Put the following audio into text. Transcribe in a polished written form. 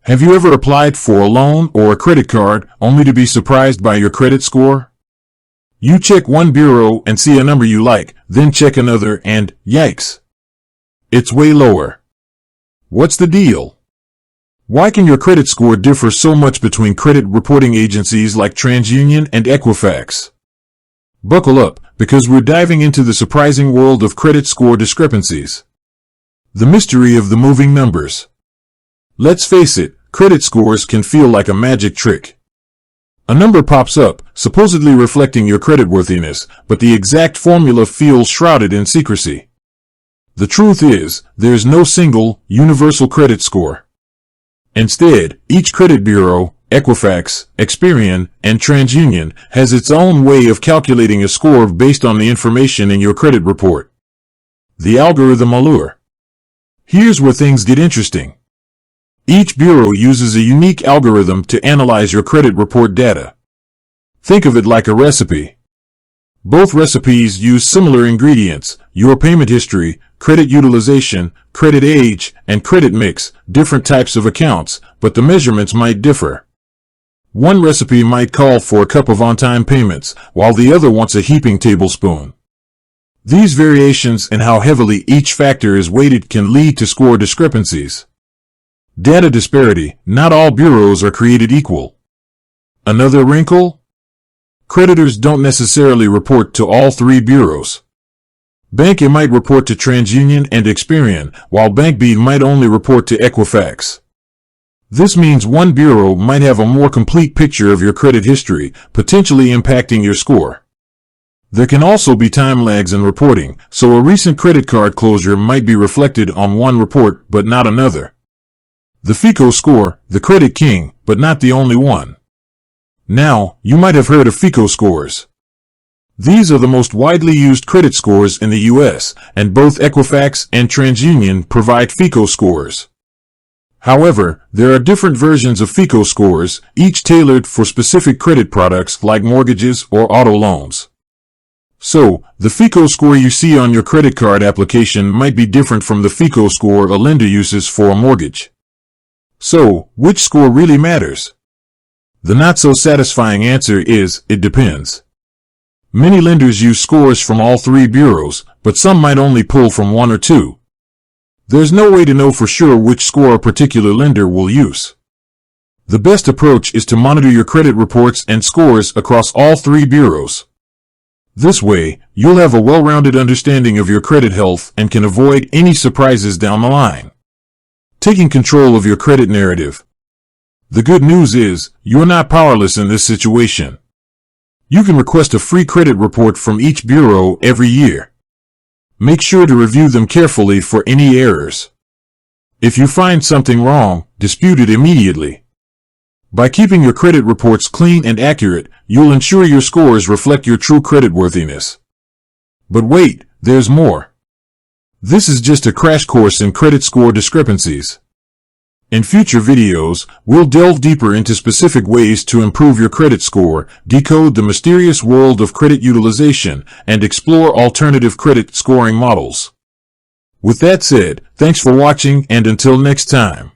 Have you ever applied for a loan or a credit card only to be surprised by your credit score? You check one bureau and see a number you like, then check another and, yikes, it's way lower. What's the deal? Why can your credit score differ so much between credit reporting agencies like Transunion and Equifax? Buckle up, because we're diving into the surprising world of credit score discrepancies. The mystery of the moving numbers. Let's face it, credit scores can feel like a magic trick. A number pops up, supposedly reflecting your creditworthiness, but the exact formula feels shrouded in secrecy. The truth is, there's no single, universal credit score. Instead, each credit bureau, Equifax, Experian, and Transunion, has its own way of calculating a score based on the information in your credit report. The algorithm allure. Here's where things get interesting. Each bureau uses a unique algorithm to analyze your credit report data. Think of it like a recipe. Both recipes use similar ingredients: your payment history, credit utilization, credit age, and credit mix, different types of accounts, but the measurements might differ. One recipe might call for a cup of on-time payments, while the other wants a heaping tablespoon. These variations in how heavily each factor is weighted can lead to score discrepancies. Data disparity. Not all bureaus are created equal. Another wrinkle? Creditors don't necessarily report to all three bureaus. Bank A might report to Transunion and Experian, while Bank B might only report to Equifax. This means one bureau might have a more complete picture of your credit history, potentially impacting your score. There can also be time lags in reporting, so a recent credit card closure might be reflected on one report but not another. The FICO score, the credit king, but not the only one. Now, you might have heard of FICO scores. These are the most widely used credit scores in the U.S., and both Equifax and TransUnion provide FICO scores. However, there are different versions of FICO scores, each tailored for specific credit products like mortgages or auto loans. So, the FICO score you see on your credit card application might be different from the FICO score a lender uses for a mortgage. So, which score really matters? The not-so-satisfying answer is, it depends. Many lenders use scores from all three bureaus, but some might only pull from one or two. There's no way to know for sure which score a particular lender will use. The best approach is to monitor your credit reports and scores across all three bureaus. This way, you'll have a well-rounded understanding of your credit health and can avoid any surprises down the line. Taking control of your credit narrative. The good news is, you're not powerless in this situation. You can request a free credit report from each bureau every year. Make sure to review them carefully for any errors. If you find something wrong, dispute it immediately. By keeping your credit reports clean and accurate, you'll ensure your scores reflect your true creditworthiness. But wait, there's more. This is just a crash course in credit score discrepancies. In future videos, we'll delve deeper into specific ways to improve your credit score, decode the mysterious world of credit utilization, and explore alternative credit scoring models. With that said, thanks for watching, and until next time.